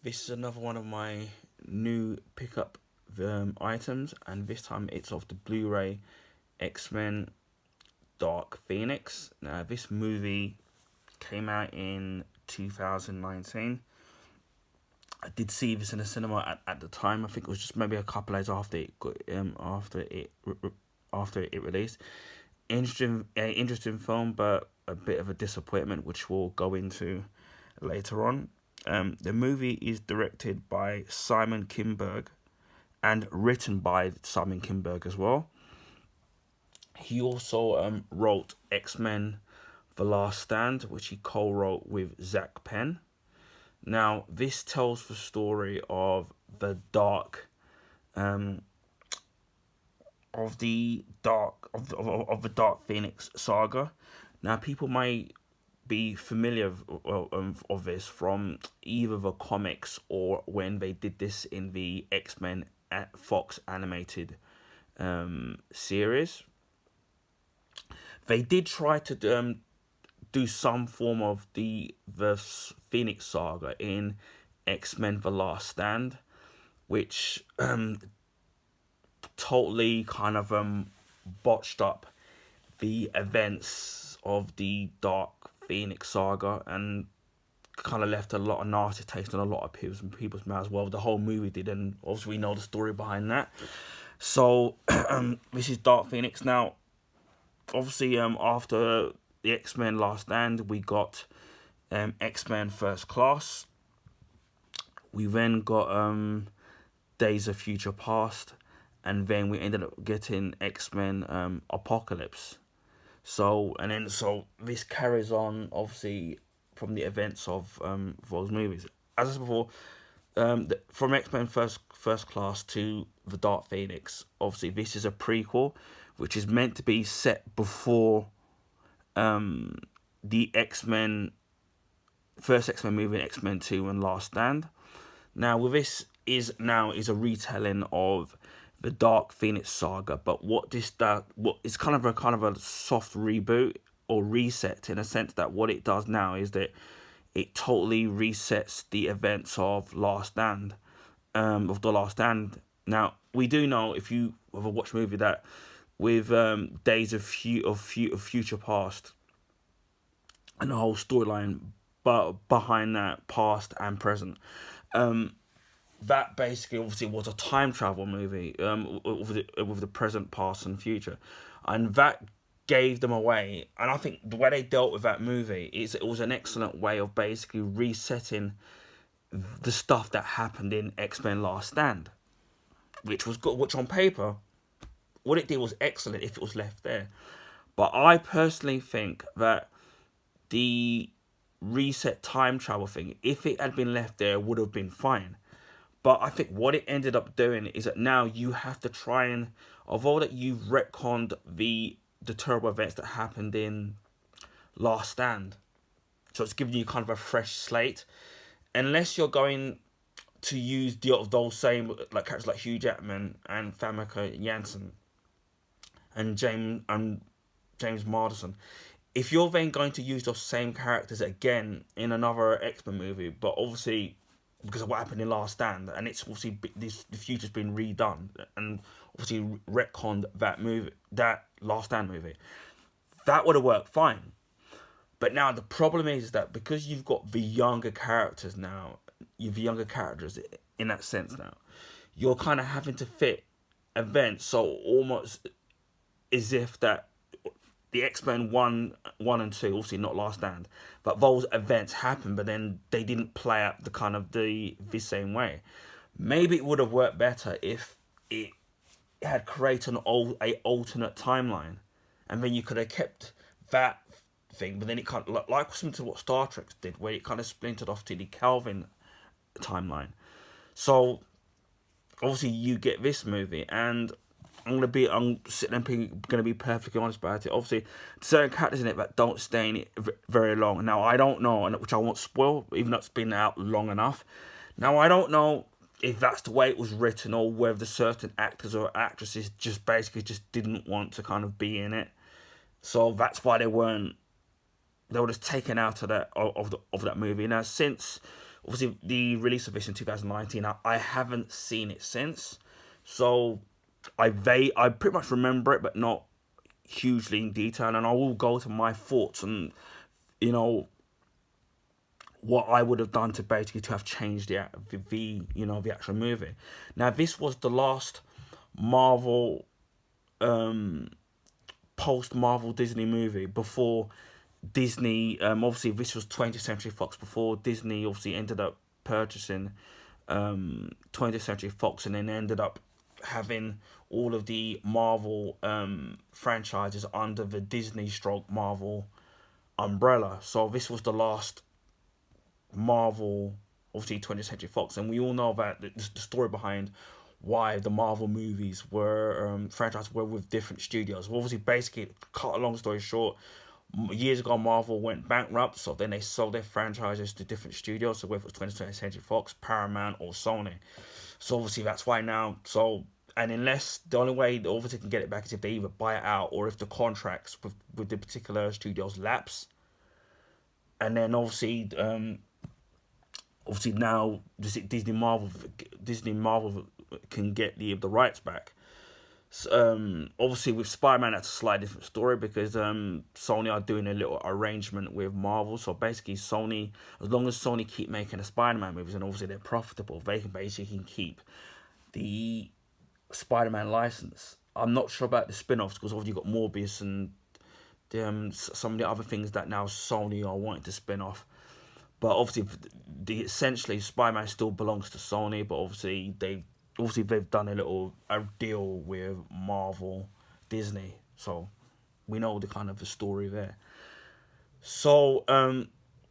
This is another one of my new pickup items, and this time it's of the Blu-ray X-Men Dark Phoenix. Now, this movie came out in 2019. I did see this in the cinema at the time. I think it was just maybe a couple days after it got, after it released. Interesting film, but a bit of a disappointment, which we'll go into later on. The movie is directed by Simon Kinberg and written by Simon Kinberg as well. He also wrote X-Men The Last Stand, which he co-wrote with Zach Penn. Now, this tells the story of the dark, of the Dark Phoenix saga. Now, people might be familiar of this from either the comics or when they did this in the X-Men at Fox animated series. They did try to do some form of the Phoenix saga in X-Men The Last Stand, which totally kind of botched up the events of the Dark Phoenix saga and kind of left a lot of nasty taste on a lot of people's mouths. Well, the whole movie did, and obviously we know the story behind that. So this is Dark Phoenix. Now, obviously, after the X-Men Last Stand, we got X-Men First Class. We then got Days of Future Past, and then we ended up getting X-Men Apocalypse. So this carries on, obviously, from the events of those movies. As I said before, from X-Men First Class to the Dark Phoenix, obviously this is a prequel, which is meant to be set before the first X-Men movie, X-Men 2 and Last Stand. Now, with this is a retelling of the Dark Phoenix saga, but what is kind of a soft reboot or reset, in a sense that what it does now is that it totally resets the events of Last Stand, of the Last Stand. Now, we do know, if you ever watch a movie, that with Days of Future Past and the whole storyline, but behind that, past and present, that basically obviously was a time travel movie with the present, past, and future, and that gave them away. And I think the way they dealt with that movie it was an excellent way of basically resetting the stuff that happened in X-Men Last Stand, which was good. Which on paper, what it did was excellent if it was left there. But I personally think that the reset time travel thing, if it had been left there, would have been fine. But I think what it ended up doing is that now you have to try and, although that you've retconned the terrible events that happened in Last Stand, so it's giving you kind of a fresh slate. Unless you're going to use those same characters like Hugh Jackman and Famke Janssen and James Marsden, if you're then going to use those same characters again in another X-Men movie, but obviously because of what happened in Last Stand, and it's obviously the future's been redone and obviously retconned that Last Stand movie, that would have worked fine. But now the problem is that because you've got the younger characters now, you've younger characters in that sense now, you're kind of having to fit events, so almost as if that the X-Men 1 and 2, obviously not Last Stand, but those events happened, but then they didn't play out the same way. Maybe it would have worked better if it had created a alternate timeline, and then you could have kept that thing, but then it kind of like similar to what Star Trek did, where it kind of splintered off to the Kelvin timeline. So obviously you get this movie, and I'm sitting and going to be perfectly honest about it. Obviously, certain characters in it that don't stay in it very long. Now, I don't know, and which I won't spoil, even though it's been out long enough. Now, I don't know if that's the way it was written, or whether certain actors or actresses just basically just didn't want to kind of be in it. So that's why they were just taken out of that movie. Now, since obviously the release of this in 2019. I haven't seen it since, so I pretty much remember it, but not hugely in detail. And I will go to my thoughts and, you know, what I would have done to basically to have changed the actual movie. Now this was the last Marvel post Marvel Disney movie before Disney. Obviously this was 20th Century Fox before Disney obviously ended up purchasing 20th Century Fox, and then ended up having all of the Marvel franchises under the Disney stroke Marvel umbrella. So this was the last Marvel, obviously 20th Century Fox, and we all know about the story behind why the Marvel movies were franchises were with different studios. Well, obviously, basically, cut a long story short, years ago Marvel went bankrupt, so then they sold their franchises to different studios. So whether it was 20th Century Fox, Paramount, or Sony. So obviously that's why now. So, and unless the only way they obviously can get it back is if they either buy it out or if the contracts with the particular studios lapse. And then obviously now Disney Marvel can get the rights back. Obviously with Spider-Man that's a slightly different story, because Sony are doing a little arrangement with Marvel. So basically Sony, as long as Sony keep making the Spider-Man movies and obviously they're profitable, they can basically keep the Spider-Man license. I'm not sure about the spin-offs, because obviously you've got Morbius and some of the other things that now Sony are wanting to spin off. But obviously, essentially Spider-Man still belongs to Sony. But obviously they've done a deal with Marvel, Disney. So we know the kind of the story there. So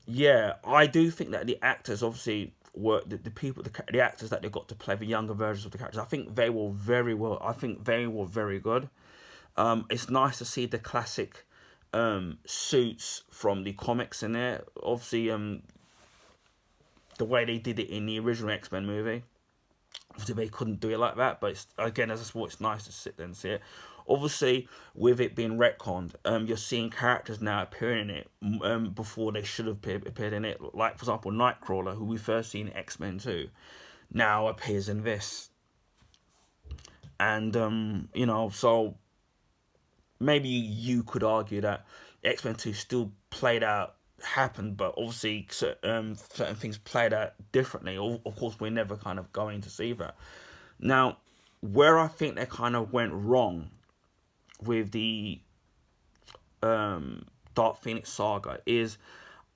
yeah, I do think that the actors obviously were the actors that they got to play the younger versions of the characters. I think they were very well. I think they were very good. It's nice to see the classic suits from the comics in there. Obviously, the way they did it in the original X-Men movie, obviously they couldn't do it like that. But again, as I said, it's nice to sit there and see it. Obviously, with it being retconned, you're seeing characters now appearing in it before they should have appeared in it. Like, for example, Nightcrawler, who we first seen in X-Men 2, now appears in this. And, so maybe you could argue that X-Men 2 still happened, but obviously certain things played out differently. Of course, we're never kind of going to see that. Now, where I think they kind of went wrong with the Dark Phoenix saga is,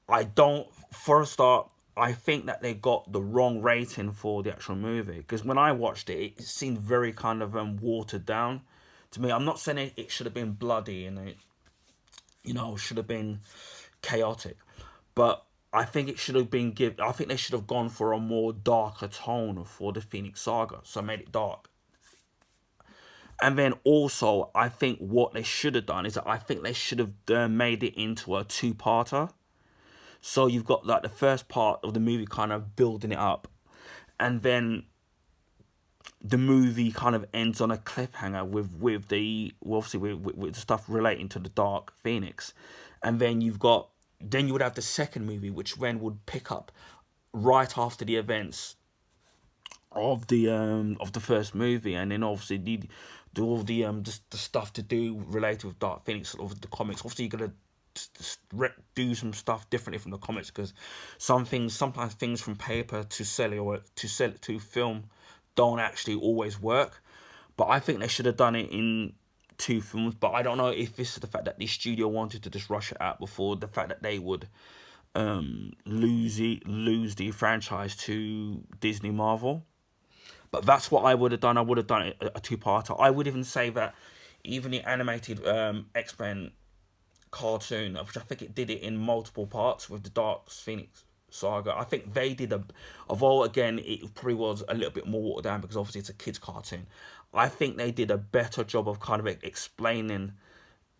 for a start, I think that they got the wrong rating for the actual movie, because when I watched it, it seemed very kind of watered down to me. I'm not saying it should have been bloody and it, should have been chaotic, but I think it should have been I think they should have gone for a more darker tone for the Phoenix Saga, so made it dark. And then also, I think what they should have done is that I think they should have made it into a two-parter. So you've got like the first part of the movie kind of building it up, and then the movie kind of ends on a cliffhanger with the stuff relating to the Dark Phoenix, and then you would have the second movie, which then would pick up right after the events of the first movie, and then obviously do all the stuff to do related with Dark Phoenix of the comics. Obviously, you're gonna do some stuff differently from the comics, because sometimes things from paper to sell it to film don't actually always work. But I think they should have done it in two films. But I don't know if this is the fact that the studio wanted to just rush it out before the fact that they would lose the franchise to Disney Marvel. But that's what I would have done. I would have done it a two-parter. I would even say that even the animated X-Men cartoon, which I think it did it in multiple parts with the Dark Phoenix saga, I think they did although again it probably was a little bit more watered down because obviously it's a kids cartoon, I think they did a better job of kind of explaining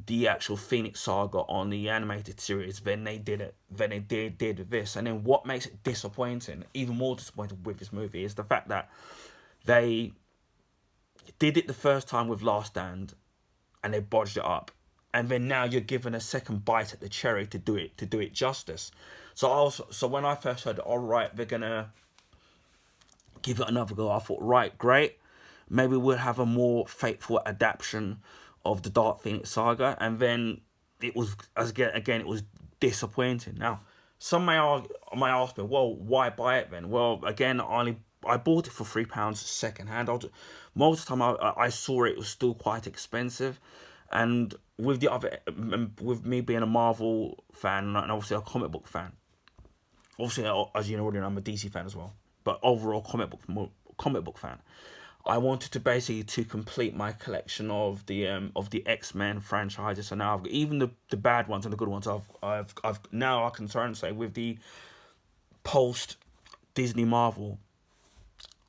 the actual Phoenix saga on the animated series than they did with this. And then what makes it disappointing, even more disappointing with this movie, is the fact that they did it the first time with Last Stand and they bodged it up, and then now you're given a second bite at the cherry to do it justice. So when I first heard, all right, they're gonna give it another go, I thought, right, great, maybe we'll have a more faithful adaptation of the Dark Phoenix saga. And then it was, as again, it was disappointing. Now, some may ask me, well, why buy it then? Well, again, I bought it for £3 second hand. Most of the time I saw it was still quite expensive, and with me being a Marvel fan and obviously a comic book fan, obviously, as you know already, I'm a DC fan as well, but overall comic book fan. I wanted to basically to complete my collection of the X-Men franchises. So now I've got even the bad ones and the good ones. I've now I can turn and say with the post Disney Marvel,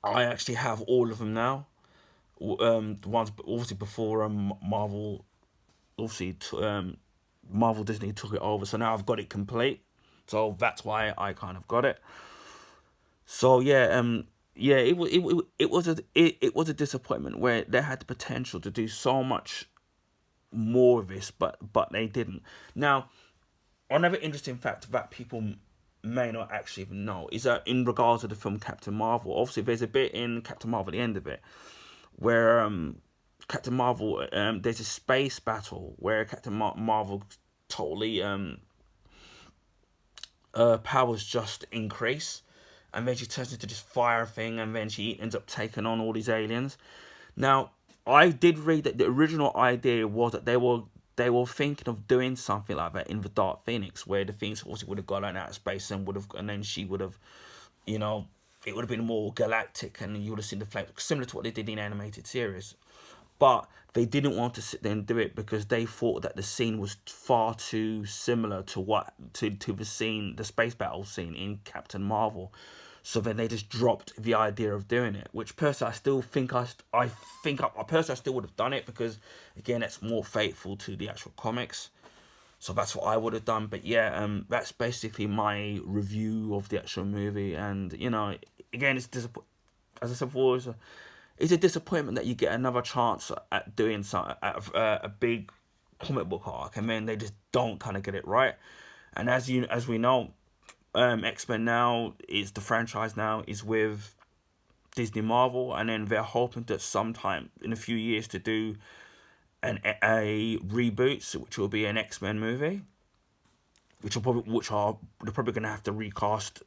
I actually have all of them now. The ones obviously before Marvel, obviously Marvel Disney took it over. So now I've got it complete. So that's why I kind of got it. So yeah, it was a disappointment where they had the potential to do so much more of this, but they didn't. Now, another interesting fact that people may not actually even know is that in regards to the film Captain Marvel, obviously there's a bit in Captain Marvel at the end of it where Captain Marvel there's a space battle where Marvel totally powers just increase, and then she turns into this fire thing, and then she ends up taking on all these aliens. Now, I did read that the original idea was that they were thinking of doing something like that in the Dark Phoenix, where the Phoenix also would have gone out of space and then she would have, you know, it would have been more galactic, and you would have seen the flames, similar to what they did in the animated series. But they didn't want to sit there and do it because they thought that the scene was far too similar to the scene, the space battle scene in Captain Marvel. So then they just dropped the idea of doing it, which personally I still think I personally I still would have done it because again it's more faithful to the actual comics. So that's what I would have done. But yeah, that's basically my review of the actual movie. And you know, again, as I said before, it's a disappointment that you get another chance at doing something at a big comic book arc, and then they just don't kind of get it right. And as we know, X-Men now is the franchise now is with Disney Marvel, and then they're hoping that sometime in a few years to do a reboot, which will be an X-Men movie, they're probably gonna have to recast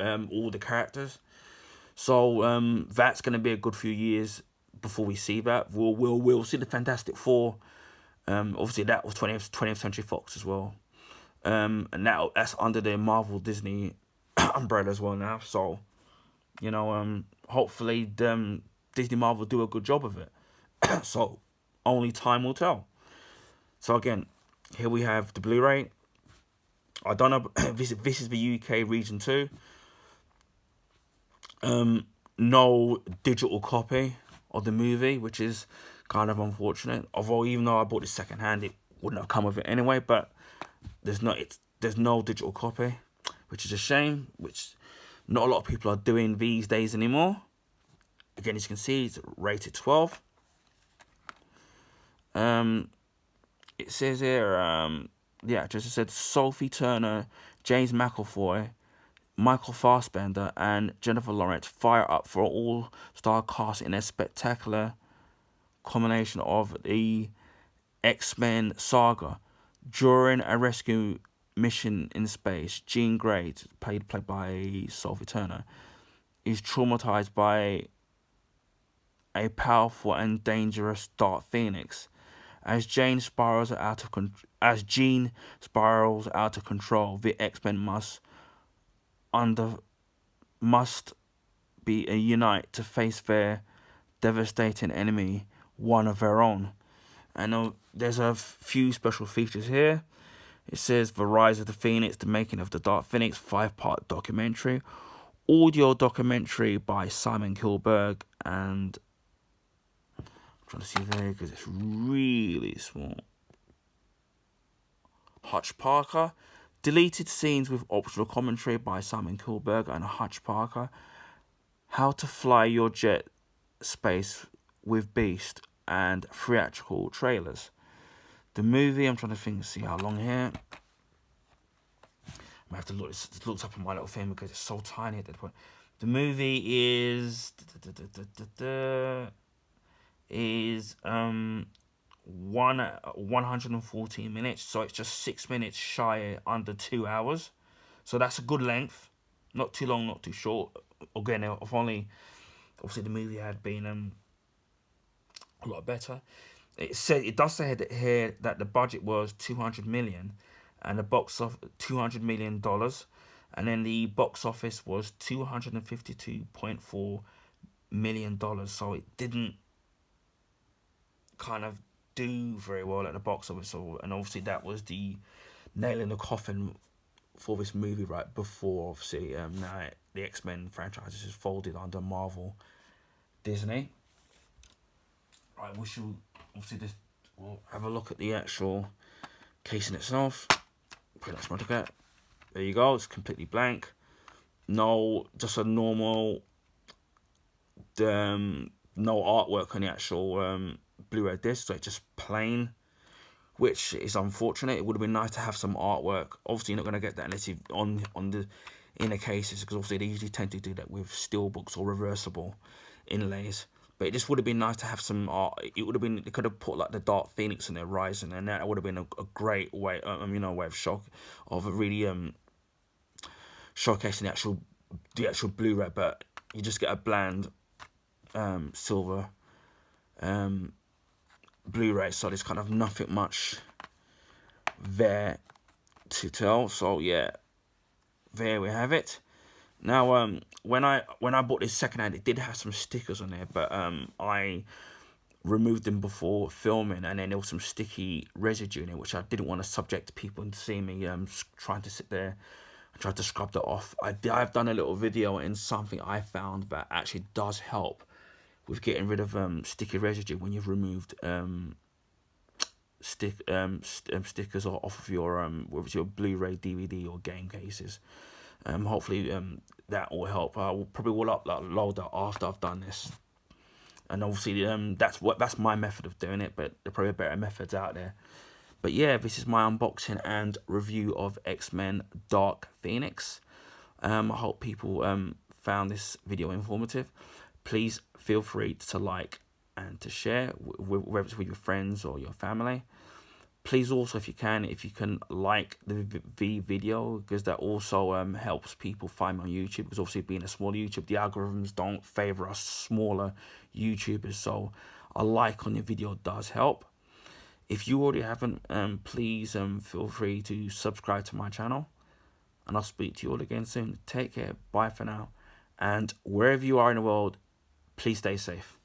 all the characters. So that's gonna be a good few years before we see that. We'll see the Fantastic Four. Obviously that was 20th Century Fox as well. And now that's under the Marvel Disney umbrella as well now. So, you know, hopefully Disney Marvel do a good job of it. So only time will tell. So again, here we have the Blu-ray. I don't know. This is the UK region too. No digital copy of the movie, which is kind of unfortunate. Although even though I bought it second hand, it wouldn't have come with it anyway. But there's no digital copy, which is a shame. Which not a lot of people are doing these days anymore. Again, as you can see, it's rated 12. It says here, the actress said Sophie Turner, James McAvoy, Michael Fassbender, and Jennifer Lawrence fire up for all-star cast in a spectacular combination of the X-Men saga. During a rescue mission in space, Jean Grey, played by Sophie Turner, is traumatized by a powerful and dangerous Dark Phoenix. As Jean spirals out of control, the X-Men must be unite to face their devastating enemy, one of their own. And there's a few special features here. It says The Rise of the Phoenix, The Making of the Dark Phoenix, 5-part documentary, audio documentary by Simon Kilberg, and I'm trying to see there because it's really small. Hutch Parker, deleted scenes with optional commentary by Simon Kilberg and Hutch Parker. How to Fly Your Jet Space with Beast, and theatrical trailers. The movie, I'm trying to see how long here. I have to look. It looks up on my little thing because it's so tiny at that point. The movie is 114 minutes, so it's just 6 minutes shy under 2 hours. So that's a good length, not too long, not too short. Again, if only obviously the movie had been a lot better. It does say here that the budget was 200 million, and the box of 200 million dollars, and then the box office was 252.4 million dollars. So it didn't kind of do very well at the box office. So, and obviously that was the nail in the coffin for this movie right before obviously now the X-Men franchise is folded under Marvel Disney. Right, we should obviously just we'll have a look at the actual case in itself. Pretty much look at. There you go. It's completely blank. No, just a normal. No artwork on the actual Blu-ray disc, so it's just plain, which is unfortunate. It would have been nice to have some artwork. Obviously, you're not going to get that unless you on the inner cases, because obviously they usually tend to do that with steelbooks or reversible inlays. But it just would have been nice to have some art. It would have been, they could have put like the Dark Phoenix in there rising, and that would have been a great way, way of really showcasing the actual Blu-ray. But you just get a bland silver Blu-ray, so there's kind of nothing much there to tell. So yeah, there we have it. Now, when I bought this secondhand, it did have some stickers on there, but I removed them before filming, and then there was some sticky residue in it, which I didn't want to subject people into seeing me trying to sit there and try to scrub that off. I've done a little video in something I found that actually does help with getting rid of sticky residue when you've removed stickers off of your whether it's your Blu-ray, DVD, or game cases. Hopefully that will help. I will probably upload that after I've done this, and obviously that's my method of doing it, but there are probably better methods out there. But yeah, this is my unboxing and review of X-Men Dark Phoenix. I hope people found this video informative. Please feel free to like and to share, whether it's with your friends or your family. Please also, if you can like the video, because that also helps people find me on YouTube. Because obviously, being a small YouTube, the algorithms don't favor us smaller YouTubers. So a like on your video does help. If you already haven't, please feel free to subscribe to my channel. And I'll speak to you all again soon. Take care. Bye for now. And wherever you are in the world, please stay safe.